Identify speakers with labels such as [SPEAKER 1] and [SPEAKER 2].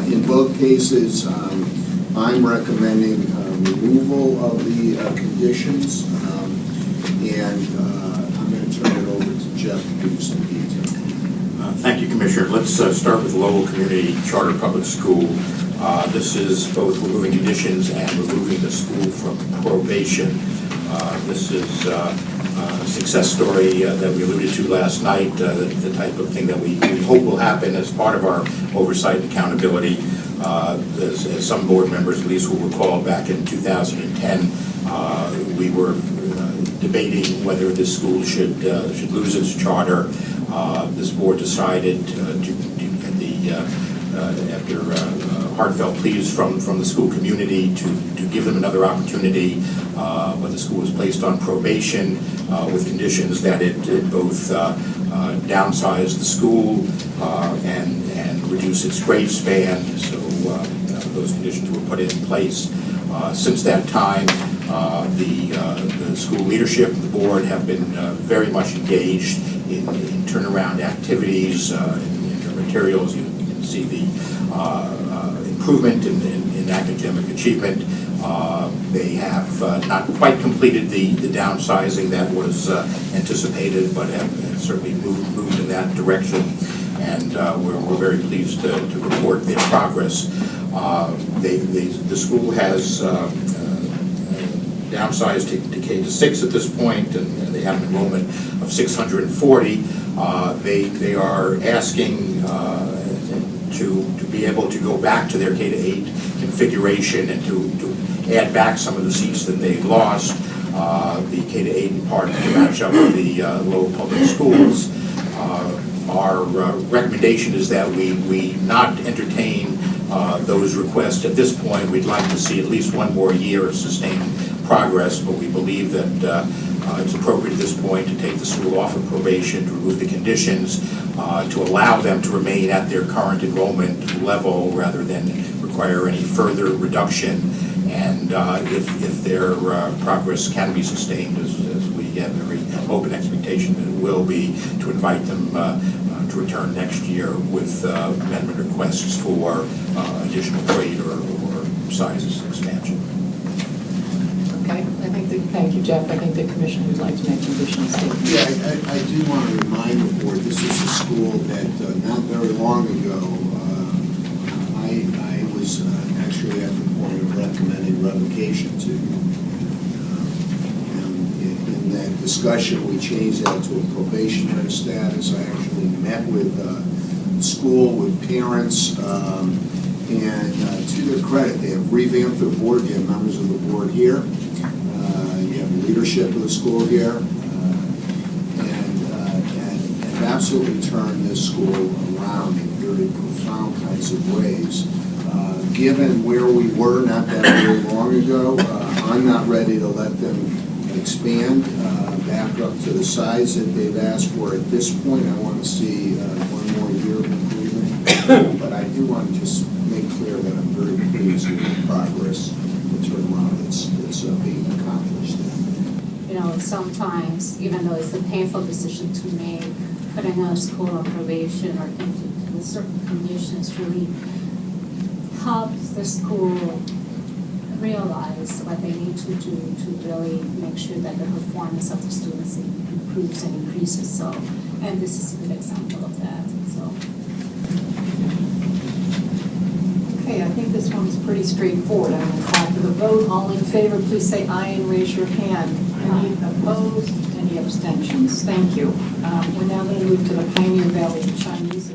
[SPEAKER 1] In both cases, I'm recommending removal of the conditions, and I'm going to turn it over to Jeff to give you some detail.
[SPEAKER 2] Thank you, Commissioner. Let's start with Lowell Community Charter Public School. This is both removing conditions and removing the school from probation. This is a success story that we alluded to last night, the type of thing that we hope will happen as part of our oversight and accountability. As some board members at least will recall, back in 2010, we were debating whether this school should lose its charter. This board decided after heartfelt pleas from the school community to give them another opportunity when the school was placed on probation with conditions that it both downsize the school and reduce its grade span. So those conditions were put in place. Since that time, the school leadership and the board have been very much engaged in turnaround activities. In your materials, you can see the improvement in academic achievement. They have not quite completed the downsizing that was anticipated, but have certainly moved in that direction. And we're very pleased to report their progress. The school has downsized to K-6 at this point, and they have an enrollment of 640. They are asking to be able to go back to their K-8 configuration and to add back some of the seats that they lost. The K-8 in part to match up with the Lowell Public Schools. Our recommendation is that we not entertain those requests at this point. We'd like to see at least one more year of sustained progress, but we believe that it's appropriate at this point to take the school off of probation, to remove the conditions, to allow them to remain at their current enrollment level rather than require any further reduction. And if their progress can be sustained, as we have every hope and expectation that it will be, to invite them to return next year with amendment requests for additional grade or sizes expansion.
[SPEAKER 3] Okay, thank you, Jeff. I think the Commissioner would like to make an additional statement.
[SPEAKER 1] Yeah, I do want to remind the board, this is a school that not very long ago, I was actually at the point of recommending revocation to. In that discussion, we changed that to a probationary status. I actually met with the school, with parents, and to their credit, they have revamped their board. You have members of the board here. You have the leadership of the school here, and absolutely turned this school around in very profound kinds of ways. Given where we were not that very long ago, I'm not ready to let them expand back up to the size that they've asked for at this point. I want to see one more year of improvement, but I do want to just make clear that I'm very pleased with the progress, the turnaround that's being accomplished.
[SPEAKER 4] You know, sometimes, even though it's a painful decision to make, putting a school on probation or into certain conditions really helps the school realize what they need to do to really make sure that the performance of the students improves and increases. So, and this is a good example of that. So.
[SPEAKER 3] Okay, I think this one's pretty straightforward. I'm going to call for the vote. All in favor, please say aye and raise your hand. Any opposed? Any abstentions? Thank you. We're now going to move to the Pioneer Valley Chinese